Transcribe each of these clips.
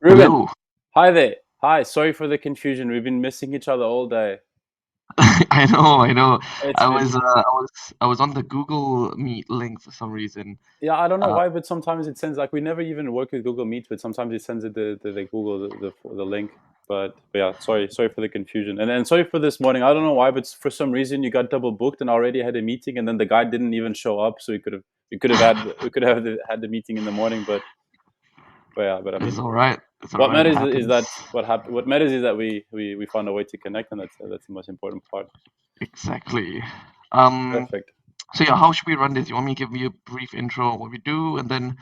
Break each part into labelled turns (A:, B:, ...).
A: Ruben,
B: Hello.
A: hi there. Hi, sorry for the confusion. We've been missing each other all day.
B: I know, I know.
A: It's
B: I
A: been,
B: was uh, I was I was on the Google Meet link for some reason.
A: yeah, I don't know
B: Uh,
A: why, but sometimes it sends like we never even work with Google Meet, but sometimes it sends it the Google the link. But yeah, sorry for the confusion, and sorry for this morning. I don't know why, but for some reason you got double booked and already had a meeting, and then the guy didn't even show up, so we could have had the meeting in the morning, but yeah, but I
B: it's
A: mean,
B: all right. It's all
A: what
B: right. It
A: matters is
B: happens.
A: that what happened. What matters is that we found a way to connect, and that's the most important part.
B: Exactly. Um,
A: Perfect.
B: so yeah, how should we run this? You want me to give you a brief intro of what we do, and then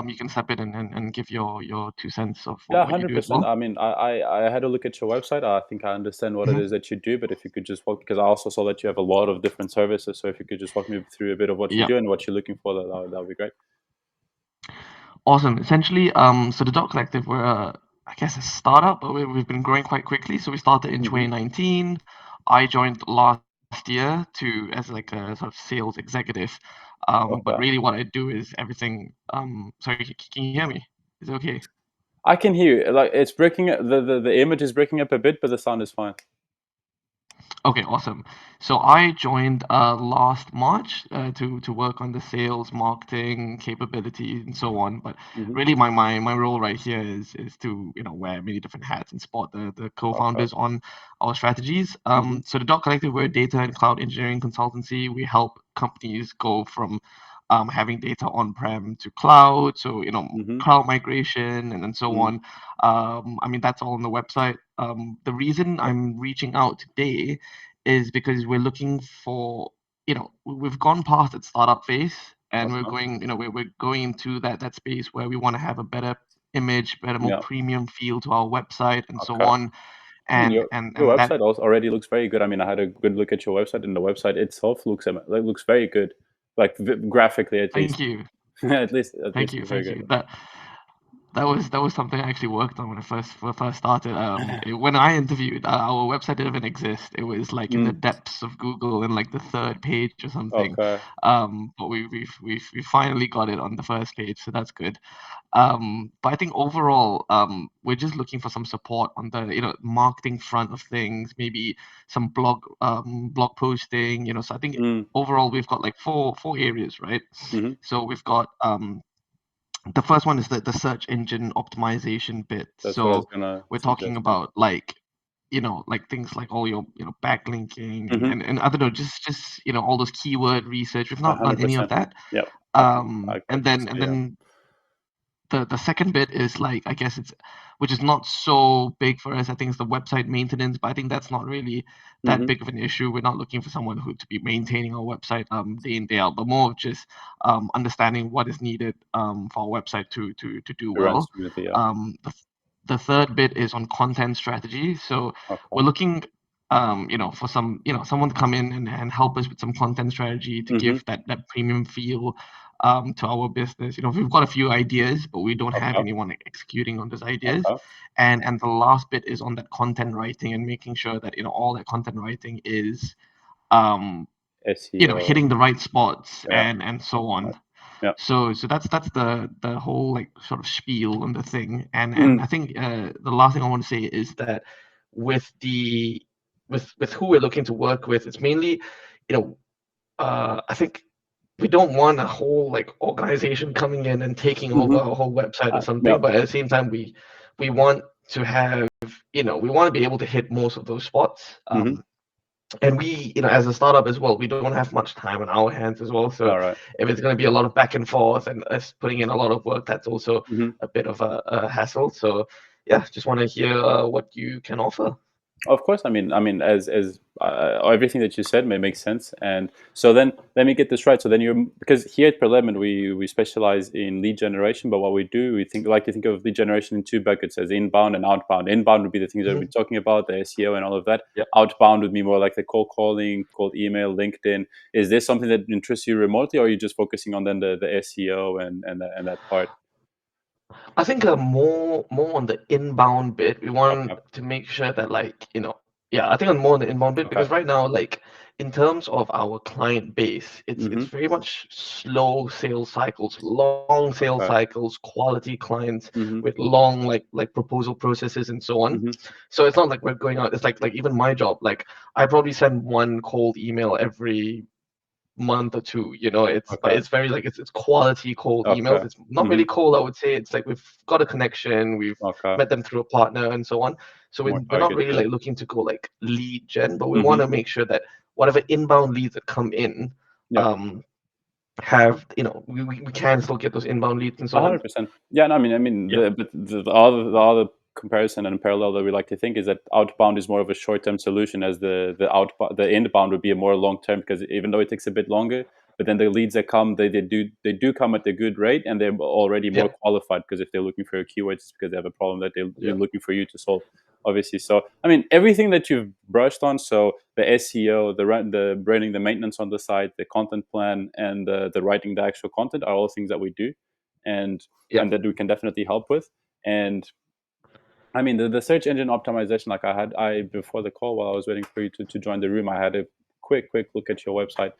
B: you can step in and give your 2 cents of
A: Yeah,
B: what you do as
A: 100%.
B: well.
A: I mean, I had a look at your website. I think I understand what it
B: Mhm.
A: is that you do, but if you could just walk, because I also saw that you have a lot of different services. So if you could just walk me through a bit of what you
B: Yeah.
A: do and what you're looking for, that would be great.
B: Awesome. Essentially, so the Dot Collective, we're I guess a startup, but we've been growing quite quickly. So we started in
A: Hmm.
B: 2019. I joined last year to as like a sort of sales executive. But
A: Okay.
B: really, what I do is everything. Sorry, can you hear me? Is it okay?
A: I can hear you. Like it's breaking up, the image is breaking up a bit, but the sound is fine.
B: Okay, awesome. So I joined last March to work on the sales, marketing capability, and so on. But
A: Hmm.
B: really, my role right here is to wear many different hats and support the
A: Okay.
B: co-founders on our strategies.
A: Hmm.
B: So the Dot Collective, we're a data and cloud engineering consultancy. We help companies go from having data on-prem to cloud, so
A: Hmm.
B: cloud migration and so
A: Hmm.
B: on. I mean that's all on the website. The reason I'm reaching out today is because we're looking for, we've gone past that startup phase and we're
A: Okay.
B: going, we're going into that space where we want to have a better image, better, more
A: Yeah.
B: premium feel to our website and so
A: Okay.
B: on.
A: I mean,
B: And
A: your
B: that
A: website also already looks very good. I mean, I had a good look at your website, and the website itself looks very good, like graphically at
B: thank
A: least.
B: you.
A: At least
B: Thank you,
A: it's very
B: thank
A: good.
B: you. That was something I actually worked on when I first started. When I interviewed, our website didn't even exist. It was like in the
A: Mm,
B: depths of Google and like the third page or something.
A: okay.
B: But we finally got it on the first page, so that's good. But I think overall, we're just looking for some support on the marketing front of things, maybe some blog posting. So I think
A: Mm,
B: overall we've got like four areas, right?
A: mhm.
B: So we've got the first one is the search engine optimization bit.
A: That's what I was
B: So
A: gonna
B: we're talking
A: suggest. Yeah.
B: about like like things like all your backlinking and,
A: Mhm.
B: and I don't know, just all those keyword research. We've not done any of
A: 100%.
B: that.
A: Yep. I
B: And
A: can
B: then and
A: say, yeah.
B: then the second bit is like I guess it's which is not so big for us. I think it's the website maintenance, but I think that's not really that
A: Mhm.
B: big of an issue. We're not looking for someone who to be maintaining our website day in day out, but more of just understanding what is needed for our website to do
A: It runs
B: well.
A: smoothly, yeah.
B: The third bit is on content strategy. So
A: Okay.
B: we're looking for some someone to come in and help us with some content strategy to
A: Mhm.
B: give that premium feel to our business. We've got a few ideas, but we don't have
A: Okay.
B: anyone executing on those ideas.
A: Okay.
B: And the last bit is on that content writing and making sure that all that content writing is um,
A: SEO.
B: hitting the right spots
A: Yeah.
B: and so on.
A: Right. Yeah.
B: So that's the whole like sort of spiel on the thing. And
A: Mm.
B: I think the last thing I want to say is that with the with who we're looking to work with, it's mainly you know I think we don't want a whole like organization coming in and taking over
A: Mhm.
B: our whole website or
A: Yeah.
B: something, but at the same time we want to have we want to be able to hit most of those spots.
A: Mhm.
B: And we, as a startup as well, we don't have much time on our hands as well. So
A: Alright.
B: if it's going to be a lot of back and forth and us putting in a lot of work, that's also
A: Mhm.
B: a bit of a hassle. So yeah, just want to hear what you can offer.
A: Of course, I mean, as everything that you said may make sense. And so then, let me get this right. So then you're because here at Parliament we specialize in lead generation, but what we do, we like to think of lead generation in two buckets as inbound and outbound. Inbound would be the things that we're
B: Mhm.
A: talking about, the SEO and all of that.
B: Yeah.
A: Outbound would be more like the cold calling, cold email, LinkedIn. Is this something that interests you remotely, or are you just focusing on then the SEO and that part?
B: I think more on the inbound bit. We want
A: Okay.
B: to make sure that like yeah, I think I'm more on the inbound bit
A: Okay.
B: because right now like in terms of our client base, it's
A: Mm-hmm.
B: very much slow sales cycles, long sales
A: Okay.
B: cycles, quality clients
A: Mm-hmm.
B: with long like proposal processes and so on.
A: Mm-hmm.
B: So it's not like we're going out. It's like even my job. Like I probably send one cold email every month or two. But
A: Okay.
B: it's very like it's quality cold emails.
A: Okay.
B: It's not
A: Mm-hmm.
B: really cold, I would say. It's like we've got a connection, we've
A: Okay.
B: met them through a partner and so on. So
A: More
B: we're not really
A: targeted.
B: like looking to go like lead gen, but we want
A: Mm-hmm.
B: to make sure that whatever inbound leads that come in,
A: Yeah.
B: um, have we can still get those inbound leads and so on.
A: 100%. Yeah, no, I mean,
B: Yeah,
A: the other comparison and parallel that we like to think is that outbound is more of a short-term solution, as the inbound would be a more long-term, because even though it takes a bit longer, but then the leads that come, they do come at a good rate, and they're already more
B: yeah,
A: qualified, because if they're looking for your keywords, it's because they have a problem that they're
B: yeah,
A: looking for you to solve. Obviously, so I mean, everything that you've brushed on, so the SEO, the branding, the maintenance on the site, the content plan, and the writing the actual content are all things that we do, and
B: yeah,
A: and that we can definitely help with. And I mean, the search engine optimization, like I before the call, while I was waiting for you to join the room, I had a quick look at your website,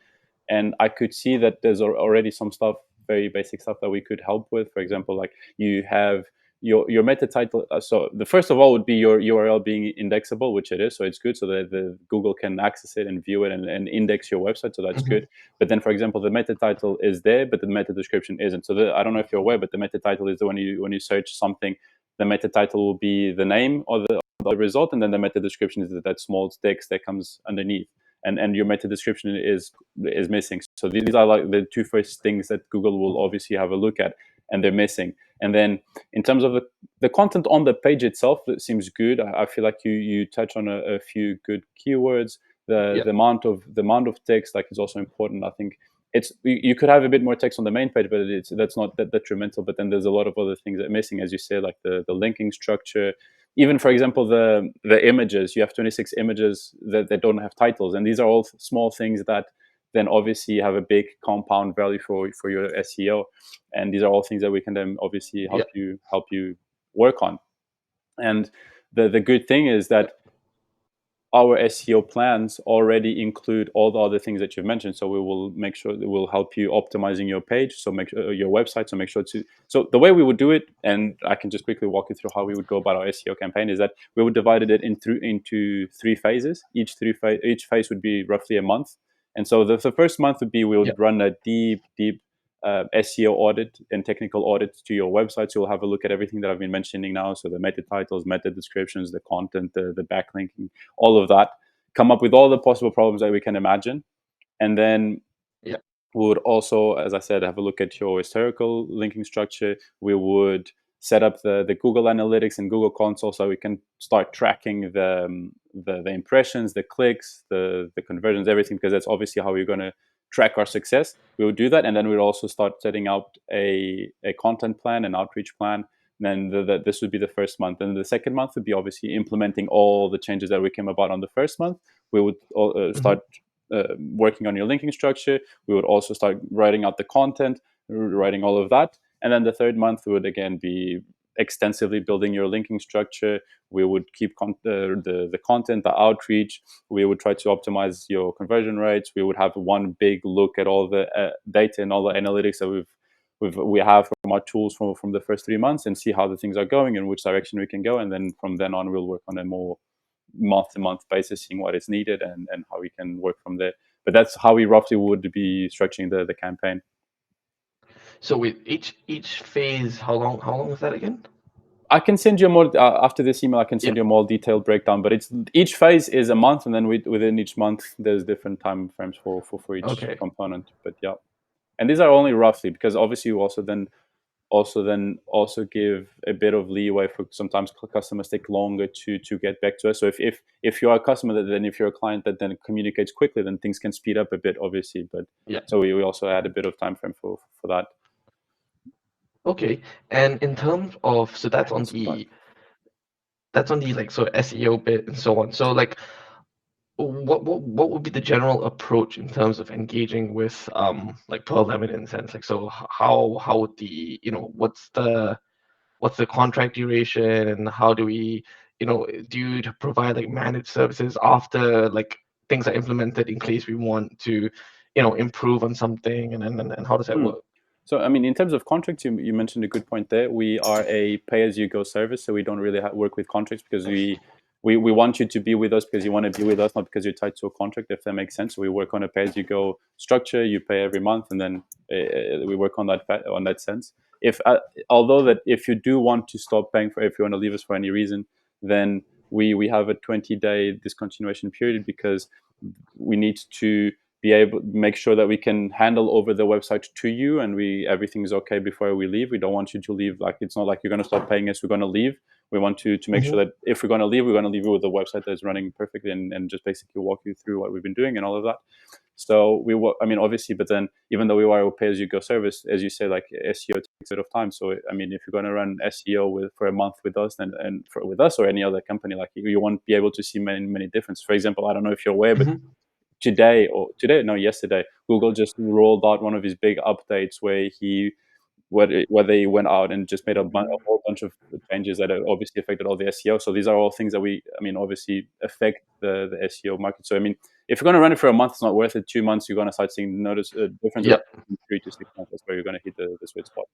A: and I could see that there's already some stuff, very basic stuff that we could help with. For example, like you have your meta title. So the first of all would be your URL being indexable, which it is, so it's good, so that the Google can access it and view it and index your website, so that's good.
B: hmm,
A: But then, for example, the meta title is there, but the meta description isn't. So I don't know if you're aware, but the meta title is the when you search something, the meta title will be the name or the result, and then the meta description is that small text that comes underneath, and your meta description is missing. So these are like the two first things that Google will obviously have a look at, and they're missing. And then in terms of the content on the page itself, it seems good. I feel like you touch on a few good keywords. The
B: yeah,
A: the amount of the amount of text, like, is also important. I think you could have a bit more text on the main page, but that's not that detrimental. But then there's a lot of other things that are missing, as you say, like the linking structure. Even, for example, the images. You have 26 images that don't have titles, and these are all small things that then obviously have a big compound value for your SEO. And these are all things that we can then obviously
B: yeah,
A: help you work on. And the good thing is
B: yeah,
A: that our SEO plans already include all the other things that you've mentioned. So we will make sure that we'll help you optimizing your page. So make sure your website. So make sure to. So the way we would do it, and I can just quickly walk you through how we would go about our SEO campaign, is that we would divide it into three phases. Each phase would be roughly a month. And so the first month would be, we
B: yeah,
A: would run a deep SEO audit and technical audit to your website. So you'll have a look at everything that I've been mentioning now. So the meta titles, meta descriptions, the content, the backlinking, all of that. Come up with all the possible problems that we can imagine. And then
B: yeah,
A: we would also, as I said, have a look at your historical linking structure. We would set up the Google Analytics and Google Console, so we can start tracking the impressions, the clicks, the conversions, everything, because that's obviously how we're going to track our success. We would do that, and then we'd also start setting out a content plan, an outreach plan. And then this would be the first month, and the second month would be obviously implementing all the changes that we came about on the first month. We would
B: hmm,
A: start working on your linking structure. We would also start writing out the content, writing all of that. And then the third month would again be extensively building your linking structure. We would keep the content, the outreach. We would try to optimize your conversion rates. We would have one big look at all the data and all the analytics that we have from our tools from the first 3 months, and see how the things are going and which direction we can go. And then from then on, we'll work on a more month-to-month basis, seeing what is needed, and how we can work from there. But that's how we roughly would be structuring the campaign.
B: So with each phase, how long is that again?
A: I can send you a more after this email. I can
B: Yeah.
A: send you a more detailed breakdown. But it's each phase is a month, and then within each month there's different time frames for each
B: Okay.
A: component. But yeah, and these are only roughly, because obviously you also give a bit of leeway for sometimes customers take longer to get back to us. So if you're a customer then if you're a client that then communicates quickly, then things can speed up a bit, obviously. But
B: Yeah.
A: so we also add a bit of time frame for that.
B: Okay. And in terms of, so that's on
A: That's good.
B: the like so SEO bit and so on. So like what would be the general approach in terms of engaging with like Pearl Lemon in a sense? Like so how would the what's the contract duration, and how do we do you provide like managed services after like things are implemented in case we want to, improve on something, and how does that work?
A: So, I mean, in terms of contracts, you mentioned a good point there. We are a pay-as-you-go service, so we don't really work with contracts because we want you to be with us because you want to be with us, not because you're tied to a contract, if that makes sense. So we work on a pay-as-you-go structure. You pay every month, and then we work on that sense. Although that if you do want to stop paying if you want to leave us for any reason, then we have a 20-day discontinuation period because we need to be able to make sure that we can handle over the website to you and everything's okay before we leave. We don't want you to leave. Like, it's not like you're going to stop paying us, we're going to leave. We want to make sure that if we're going to leave, we're going to leave you with a website that's running perfectly and just basically walk you through what we've been doing and all of that. So I mean, obviously, but then even though we are a pay-as-you-go service, as you say, like, SEO takes a bit of time. So I mean, if you're going to run SEO for a month with us, with us or any other company, like, you won't be able to see many differences. For example, I don't know if you're aware, but yesterday, Google just rolled out one of his big updates where they went out and just made a whole bunch of changes that obviously affected all the SEO. So these are all things that obviously affect the SEO market. So I mean, if you're going to run it for a month, it's not worth it. 2 months, you're going to start seeing notice a difference.
B: Yep.
A: 3 to 6 months, that's where you're going to hit the sweet spot.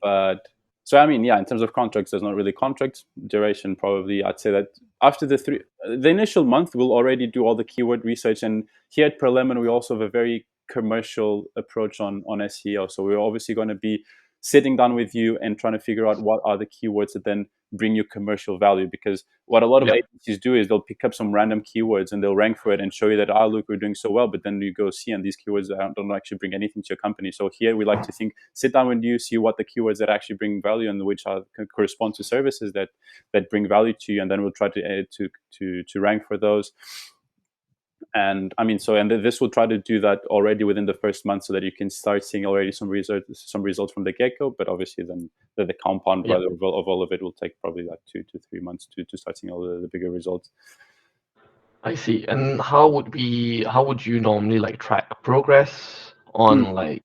A: But so I mean, yeah, in terms of contracts, there's not really contracts duration. Probably, I'd say that after the initial month, we'll already do all the keyword research. And here at Prelimin, we also have a very commercial approach on SEO. So we're obviously going to be sitting down with you and trying to figure out what are the keywords that then bring you commercial value. Because what a lot of agencies do is they'll pick up some random keywords and they'll rank for it and show you that, look, we're doing so well. But then you go see, and these keywords don't actually bring anything to your company. So here we like to sit down with you, see what the keywords that actually bring value and which correspond to services that bring value to you, and then we'll try to rank for those. And I mean, this will try to do that already within the first month, so that you can start seeing already some results from the get-go. But obviously, then the compound value of all of it will take probably like 2 to 3 months to start seeing all the bigger results.
B: I see. And how would you normally like track progress on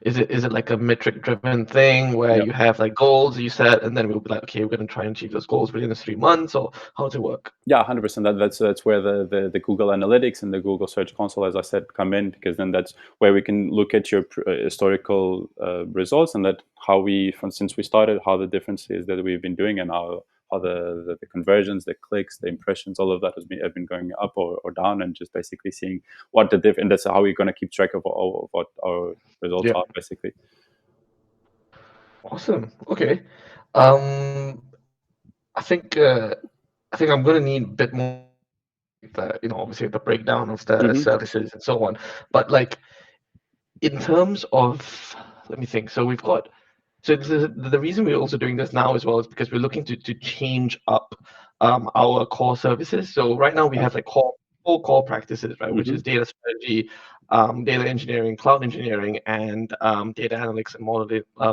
B: is it like a metric driven thing where you have like goals you set, and then we'll be like, okay, we're going to try and achieve those goals within the 3 months, or how does it work?
A: Yeah, 100%. That's where the Google Analytics and the Google Search Console, as I said, come in, because then that's where we can look at your historical results, and that since we started, how the differences that we've been doing, and how the conversions, the clicks, the impressions, all of that have been going up or down, and just basically seeing what the difference. And that's how we're going to keep track of what our results are, basically.
B: Awesome. Okay. I think I'm going to need a bit more, obviously the breakdown of the services and so on. But like, in terms of, let me think. So we've got, the reason we're also doing this now as well is because we're looking to change up our core services. So right now we have like four core practices, right, which is data strategy, data engineering, cloud engineering, and data analytics and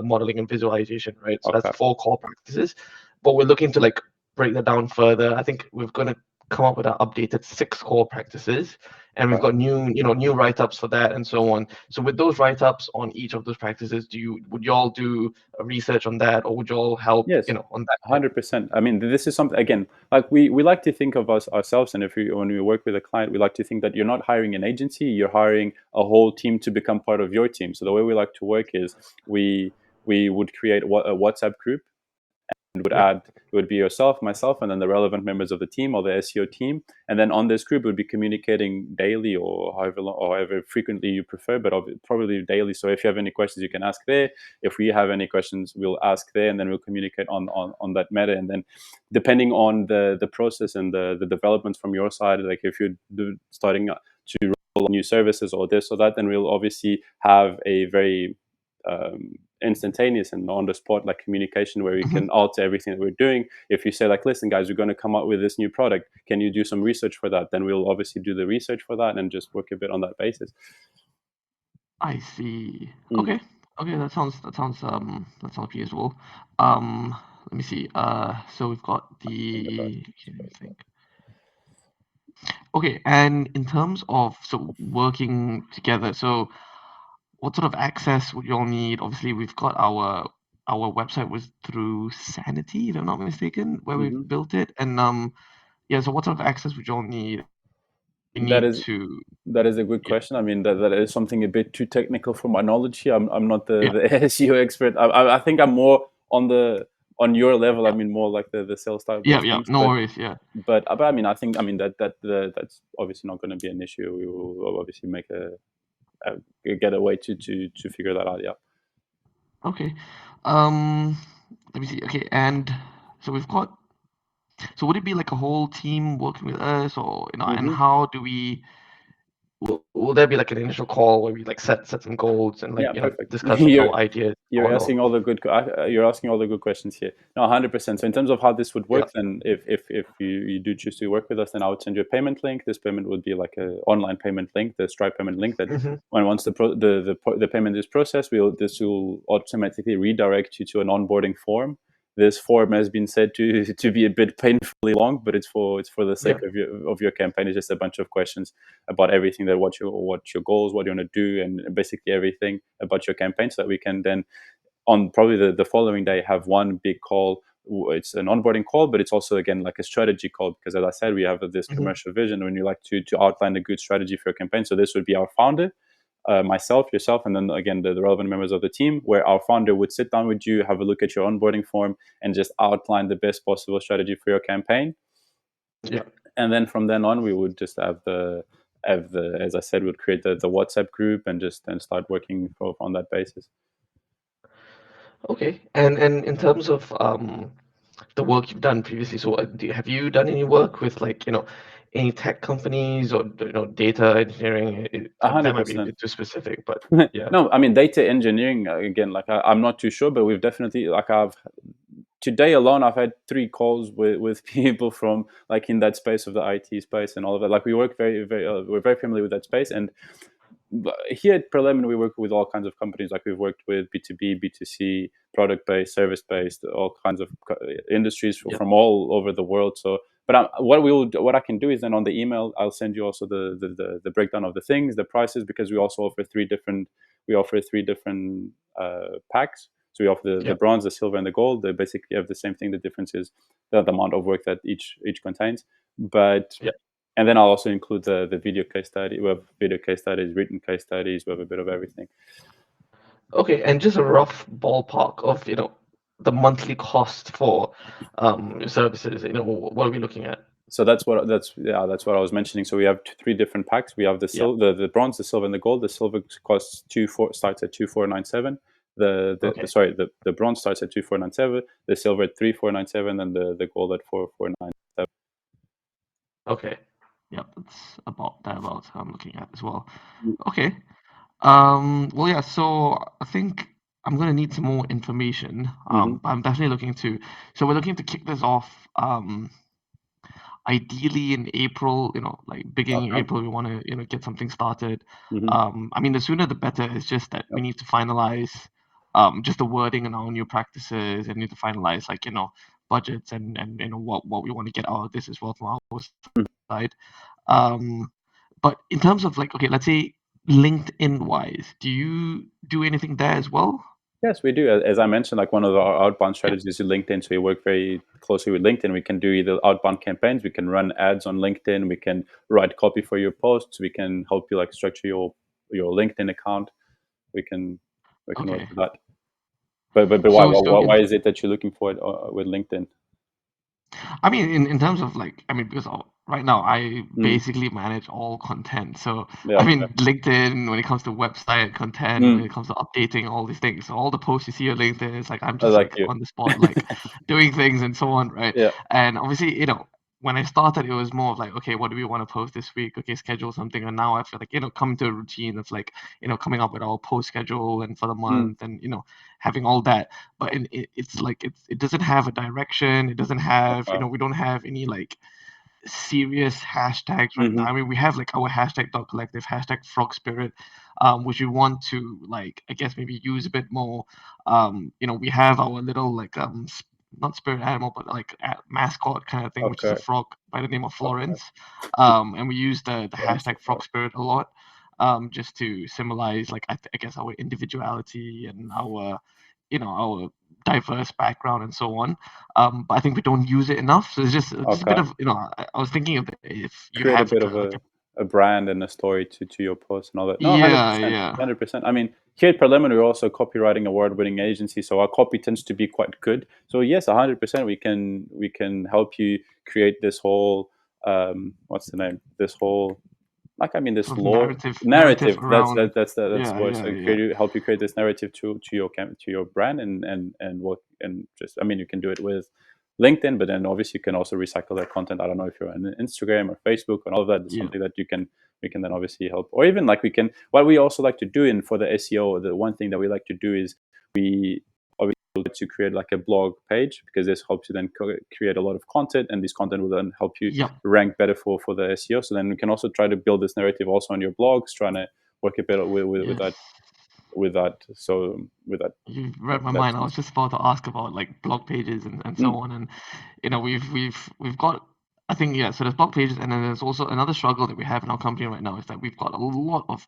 B: modeling and visualization, right? So that's the 4 core practices. But we're looking to like break that down further. I think we're going to come up with an updated 6 core practices, and we've got new write-ups for that and so on. So with those write-ups on each of those practices, would you all do a research on that, or would you all help on that?
A: 100%. I mean, this is something, again, like we like to think of ourselves, and when we work with a client, we like to think that you're not hiring an agency, you're hiring a whole team to become part of your team. So the way we like to work is we would create a WhatsApp group, and it would be yourself, myself, and then the relevant members of the team or the SEO team. And then on this group, we'd be communicating daily, or however frequently you prefer, but probably daily. So if you have any questions, you can ask there. If we have any questions, we'll ask there, and then we'll communicate on that matter. And then depending on the process and the developments from your side, like if you're starting to roll new services or this or that, then we'll obviously have a very instantaneous and on the spot like communication, where we can alter everything that we're doing. If you say like, listen guys, we're going to come out with this new product, can you do some research for that? Then we'll obviously do the research for that and just work a bit on that basis.
B: I see. Okay, that sounds reasonable. Let me see. So we've got the okay, and in terms of working together, so what sort of access would you all need? Obviously, we've got our website was through Sanity, if I'm not mistaken, where we've built it. And so what sort of access would you all need? need
A: is
B: to?
A: that is a good
B: Yeah,
A: question. I mean, that is something a bit too technical for my knowledge here. I'm not
B: yeah,
A: the SEO expert. I think I'm more on your level. I
B: yeah,
A: mean, more like the sales type of
B: yeah, yeah.
A: things.
B: No worries. Yeah.
A: But I mean, I think, I mean, that's obviously not going to be an issue. We will obviously make get a way to figure that out. Yeah.
B: Okay. Let me see. Okay, and so we've got. So would it be like a whole team working with us, or and
A: Hmm.
B: how do we? Will there be like an initial call where we like set some goals and like
A: Yeah, perfect.
B: discuss like our ideas
A: You're
B: on or
A: asking all the you're asking all the good questions here. No, 100%. So in terms of how this would
B: yeah.
A: work, then if you do choose to work with us, then I would send you a payment link. This payment would be like an online payment link, the Stripe payment link. That
B: Hmm.
A: once the payment is processed, this will automatically redirect you to an onboarding form. This form has been said to be a bit painfully long, but it's for the
B: Yeah.
A: sake of your campaign. It's just a bunch of questions about everything, that what your goals, what you want to do, and basically everything about your campaign, so that we can then on probably the following day have one big call. It's an onboarding call, but it's also again like a strategy call, because as I said, we have this
B: Hmm.
A: commercial vision when you like to outline a good strategy for your campaign. So this would be our founder, myself, yourself, and then again the relevant members of the team, where our founder would sit down with you, have a look at your onboarding form, and just outline the best possible strategy for your campaign.
B: Yeah.
A: And then from then on, we would just have the as I said, would create the WhatsApp group and just then start working on that basis.
B: Okay. And in terms of the work you've done previously, so have you done any work with like any tech companies or data engineering?
A: A
B: That
A: hundred
B: might be a
A: percent.
B: bit too specific, but yeah.
A: No, I mean data engineering, again. Like I'm not too sure, but we've definitely, like, I've today alone I've had 3 calls with people from like in that space of the IT space and all of that. Like we work we're very familiar with that space. And here at Prelimin, we work with all kinds of companies. Like we've worked with B2B, B2C, product based, service based, all kinds of industries
B: Yeah.
A: from all over the world. So, but what I can do is then on the email, I'll send you also the breakdown of the things, the prices, because we offer three different packs. So we offer the
B: Yeah.
A: bronze, the silver, and the gold. They basically have the same thing. The difference is the amount of work that each contains. But
B: Yeah.
A: and then I'll also include the video case study. We have video case studies, written case studies. We have a bit of everything.
B: Okay, and just a rough ballpark of the monthly cost for your services. What are we looking at?
A: So that's what I was mentioning. So we have 3 different packs. We have
B: Yeah.
A: the bronze, the silver, and the gold. The silver costs starts at 2,497.
B: Okay.
A: The bronze starts at 2,497. The silver at 3,497, and the gold at 4,497.
B: Okay. Yeah, that's about I'm looking at as well.
A: Mm.
B: Okay. Well, yeah. So I think I'm gonna need some more information.
A: Mm-hmm.
B: But I'm definitely looking to. So we're looking to kick this off. Ideally in April, like beginning of
A: Okay.
B: April, we want to, get something started.
A: Mm-hmm.
B: I mean, the sooner the better. It's just that we
A: Yep.
B: need to finalize just the wording in our new practices, and need to finalize like budgets and what we want to get out of this as well from our side. Um, but in terms of like, okay, let's say LinkedIn wise, do you do anything there as well?
A: Yes, we do. As I mentioned, like one of our outbound
B: Yeah.
A: strategies is LinkedIn. So we work very closely with LinkedIn. We can do either outbound campaigns, we can run ads on LinkedIn, we can write copy for your posts, we can help you like structure your LinkedIn account. We can work
B: Okay.
A: with that. But why,
B: So
A: why is it that you're looking for it with LinkedIn?
B: I mean, in terms of like, I mean, because right now I
A: Mm,
B: basically manage all content. So
A: yeah.
B: I
A: Okay.
B: mean, LinkedIn when it comes to website content, when
A: Mm,
B: it comes to updating all these things, so all the posts you see on LinkedIn, it's like I'm
A: I
B: just
A: like
B: like
A: you.
B: on the spot, like doing things and so on, right?
A: Yeah.
B: And obviously, when I started, it was more of like, okay, what do we want to post this week? Okay, schedule something. And now I feel like, come to a routine of like, coming up with our post schedule and for the
A: Mm,
B: month and, having all that. But it's like, it doesn't have a direction. It doesn't have,
A: okay.
B: we don't have any like serious hashtags right now.
A: Mm-hmm.
B: I mean, we have like our hashtag dot collective, hashtag frog spirit, which we want to like, I guess maybe use a bit more. We have our little like not spirit animal, but like mascot kind of thing, which is a
A: Okay.
B: frog by the name of
A: Okay.
B: Florence. And we use the
A: Florence the
B: hashtag frog
A: frog.
B: spirit a lot, just to symbolize like I guess our individuality and our our diverse background and so on. But I think we don't use it enough. So it's just a bit
A: Okay.
B: of I was thinking of if you
A: Create a
B: have
A: bit of
B: like a
A: a a brand and a story to your post and all that. No,
B: Yeah,
A: 100%,
B: yeah.
A: 100%. I mean, here at Preliminary, we're also a copywriting award-winning agency, so our copy tends to be quite good. So yes, 100%, we can help you create this whole what's the name? This whole this
B: Sort of
A: lore
B: narrative
A: narrative. That's
B: around.
A: that that's the that's the
B: Yeah,
A: word.
B: yeah,
A: So
B: yeah.
A: help you create this narrative to your brand and what and just you can do it with LinkedIn, but then obviously you can also recycle that content. I don't know if you're on Instagram or Facebook and all of that. It's
B: Yeah.
A: something that we can then obviously help, or even like we can. What we also like to do in for the SEO, the one thing that we like to do is we obviously like to create like a blog page, because this helps you then create a lot of content, and this content will then help you
B: Yep.
A: rank better for the SEO. So then we can also try to build this narrative also on your blogs, trying to work a bit with
B: Yes.
A: that with that. So with that,
B: You've read my
A: that
B: mind. I was
A: sense.
B: just about to ask about like blog pages and so
A: Mm,
B: on. And we've got, I think, yeah, so there's blog pages, and then there's also another struggle that we have in our company right now is that we've got a lot of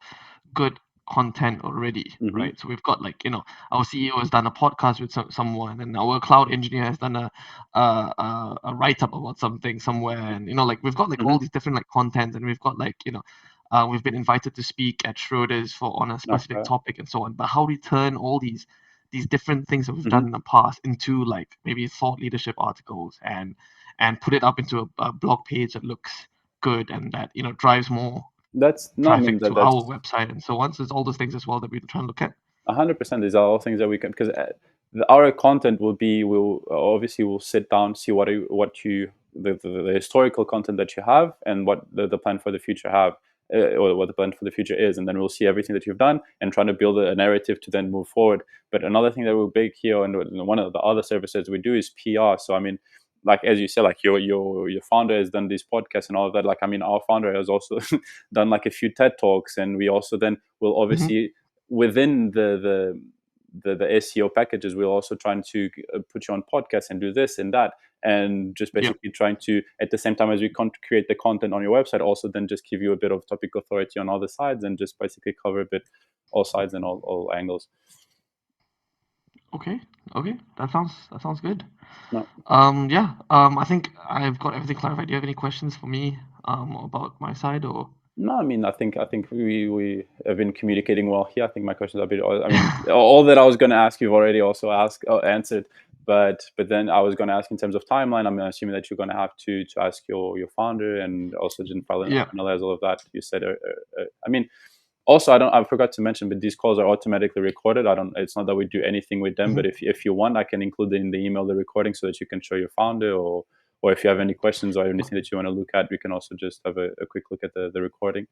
B: good content already,
A: mm-hmm,
B: right? So we've got like, our CEO has done a podcast with someone, and our cloud engineer has done a write-up about something somewhere, and like we've got like all
A: mm-hmm.
B: these different like content, and we've got like, we've been invited to speak at Schroders on a specific
A: Okay.
B: topic and so on. But how do we turn all these different things that we've
A: Mm-hmm.
B: done in the past into like maybe thought leadership articles, and put it up into a blog page that looks good, and that
A: That's
B: drives more
A: no, I mean
B: traffic to our
A: that's
B: website and so on. So it's all those things as well that we're trying to look at.
A: 100%. These are all things that we can, because our content will obviously will sit down, see the historical content that you have, and what the plan for the future have, or what the plan for the future is, and then we'll see everything that you've done and trying to build a narrative to then move forward. But another thing that we're big here, and one of the other services we do, is PR. So like as you said, like your founder has done these podcasts and all of that. Like our founder has also done like a few TED talks, and we also then will
B: Hmm.
A: obviously within the SEO packages, we're also trying to put you on podcasts and do this and that, and just
B: Yeah.
A: basically trying to, at the same time as we create the content on your website, also then just give you a bit of topic authority on all the sides, and just basically cover a bit all sides and all angles.
B: Okay. Okay. That sounds good.
A: No,
B: Yeah. I think I've got everything clarified. Do you have any questions for me about my side, or?
A: no, I think we have been communicating well here. I think my questions are a bit. All that I was going to ask, you've already also answered. But then I was going to ask in terms of timeline. I'm assuming that you're going to have to ask your founder, and also didn't
B: Yeah.
A: finalize all of that. You said. Also, I forgot to mention, but these calls are automatically recorded. I don't. It's not that we do anything with them, but
B: Hmm.
A: if you want, I can include in the email the recording so that you can show your founder, or if you have any questions or anything that you want to look at, we can also just have a quick look at the recording.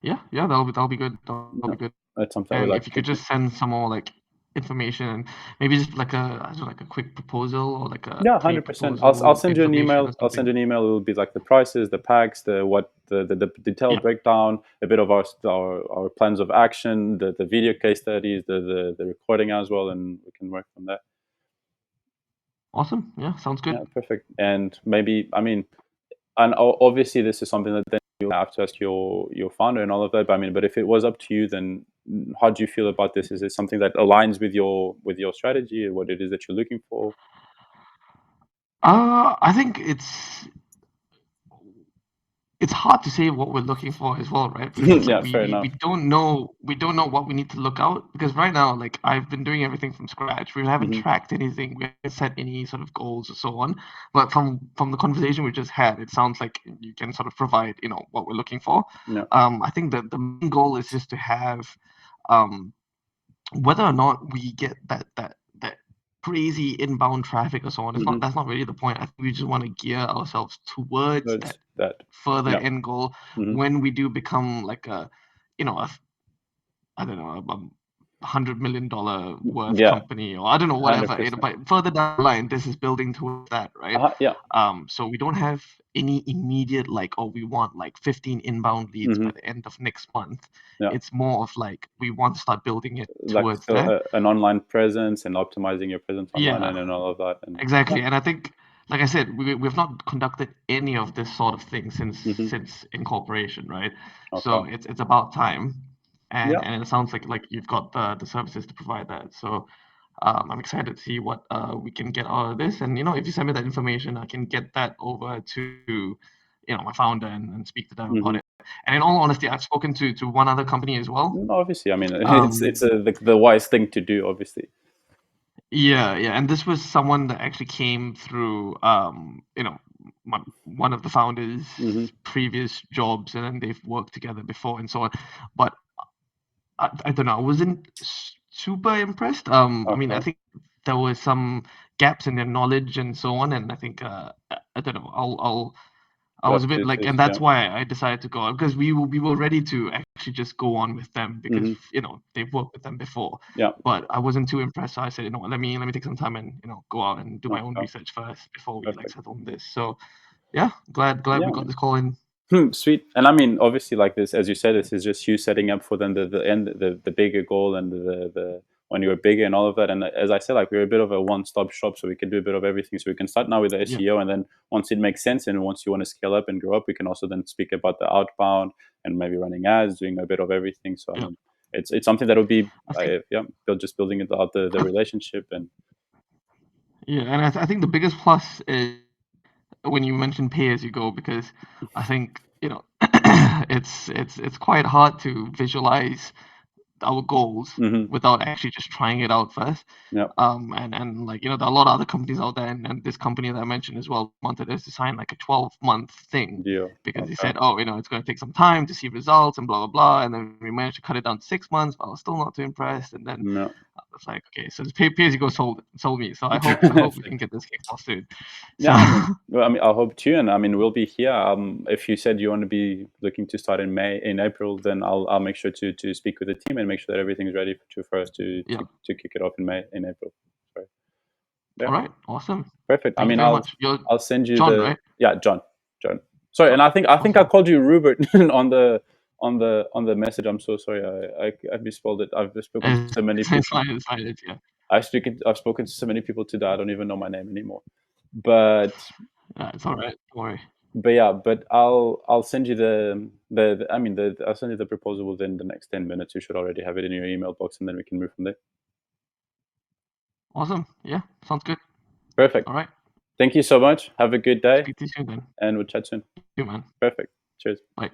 B: Yeah. Yeah. That'll be good. That'll be
A: No,
B: good.
A: that's something I would
B: And
A: like
B: if you
A: to
B: could
A: do.
B: just send some more like information, and maybe just like I don't know, like a quick proposal, or like a
A: Yeah, 100%. I'll
B: pre-proposal
A: send you an
B: information
A: email.
B: or
A: I'll send
B: something.
A: you an email. It will be like the prices, the packs, the detailed
B: Yeah.
A: breakdown, a bit of our plans of action, the video case studies, the recording as well, and we can work from that.
B: Awesome. Yeah. Sounds
A: Yeah,
B: good.
A: perfect. And maybe and obviously this is something that then you'll have to ask your founder and all of that. But if it was up to you, then how do you feel about this? Is it something that aligns with your strategy, what it is that you're looking for?
B: I think it's hard to say what we're looking for as well, right? Because
A: Yeah, fair
B: we
A: enough.
B: don't know what we need to look out, because right now, like, I've been doing everything from scratch. We haven't
A: Hmm.
B: tracked anything. We haven't set any sort of goals or so on. But from the conversation we just had, it sounds like you can sort of provide, what we're looking for.
A: Yeah.
B: I think that the main goal is just to have, um whether or not we get that crazy inbound traffic or so on, it's not
A: Hmm.
B: that's not really the point. I think we just want to gear ourselves towards
A: That's
B: that
A: that.
B: further
A: Yeah.
B: end goal
A: Hmm.
B: when we do become like a I don't know, $100 million worth
A: Yeah.
B: company, or I don't know, whatever.
A: 100%.
B: But further down the line, this is building towards that, right?
A: Yeah.
B: So we don't have any immediate like, oh, we want like 15 inbound leads
A: Hmm.
B: by the end of next month.
A: Yeah.
B: It's more of like we want to start building it
A: Like
B: towards
A: still
B: there.
A: an online presence and optimizing your presence online,
B: Yeah,
A: and all of that. And yeah.
B: exactly. And I think, like I said, we've not conducted any of this sort of thing since
A: Hmm.
B: since incorporation, right? So
A: Okay.
B: it's about time, and
A: Yeah.
B: and it sounds like you've got the services to provide that. So I'm excited to see what we can get out of this. And if you send me that information, I can get that over to my founder and speak to them about it. And in all honesty, I've spoken to one other company as well.
A: Obviously, I mean,
B: Um,
A: it's the wise thing to do, obviously.
B: Yeah, and this was someone that actually came through, one of the founders' previous jobs, and then they've worked together before and so on. But I don't know, I wasn't super impressed. I mean, I
A: Okay.
B: think there were some gaps in their knowledge and so on, and I think I don't know, I
A: You'll
B: was
A: have
B: a bit like, and
A: yeah.
B: that's why I decided to go on, because we were ready to actually just go on with them because they've worked with them before.
A: Yeah.
B: But I wasn't too impressed, so I said, what, let me take some time and go out and do my own
A: Okay.
B: research first before we
A: Perfect.
B: settle on this. So yeah, glad
A: Yeah,
B: we got
A: man.
B: this call in.
A: Sweet. And I mean, obviously, like this, as you said, this is just you setting up for them the bigger goal and the when you were bigger and all of that. And as I said, like we're a bit of a one-stop shop, so we can do a bit of everything. So we can start now with the
B: Yeah,
A: SEO, and then once it makes sense, and once you want to scale up and grow up, we can also then speak about the outbound and maybe running ads, doing a bit of everything. So I
B: yeah.
A: mean, it's something that will be
B: I think
A: just building it out the relationship and
B: yeah, and I think the biggest plus is when you mention pay as you go, because I think it's quite hard to visualize our goals without actually just trying it out first.
A: yeah,
B: And like, there are a lot of other companies out there, and this company that I mentioned as well wanted us to sign like a 12-month thing
A: deal.
B: because they
A: Okay.
B: said, oh, it's going to take some time to see results and blah, blah, blah. And then we managed to cut it down to 6 months, but I was still not too impressed. And then
A: No.
B: I was like, okay, so this pay as you go sold me. So I hope we can get this kicked off soon. So
A: Yeah, I mean, well, I mean, I hope too, and I mean, we'll be here. If you said you want to be looking to start in April, then I'll make sure to speak with the team and make sure that everything's ready for us
B: yeah.
A: to kick it off in April. Sorry. Yeah,
B: All right. Awesome.
A: perfect. I
B: Thank you
A: mean,
B: very much. You're
A: I'll send you
B: John,
A: the
B: right?
A: John. Sorry,
B: John.
A: and I think I
B: Awesome.
A: called you Rupert on the message. I'm so sorry. I misspelled it. I've spoken to so many
B: It's
A: people.
B: fine. It's fine. Yeah.
A: I've spoken to so many people today. I don't even know my name anymore. But
B: It's all right. Don't worry.
A: yeah, but I'll send you I mean I'll send you the proposal within the next 10 minutes. You should already have it in your email box, and then we can move from there.
B: Awesome. Yeah. Sounds good.
A: Perfect.
B: All right.
A: Thank you so much. Have a good day,
B: Speak to you soon then.
A: and we'll chat soon.
B: You, man.
A: Perfect. Cheers.
B: Bye.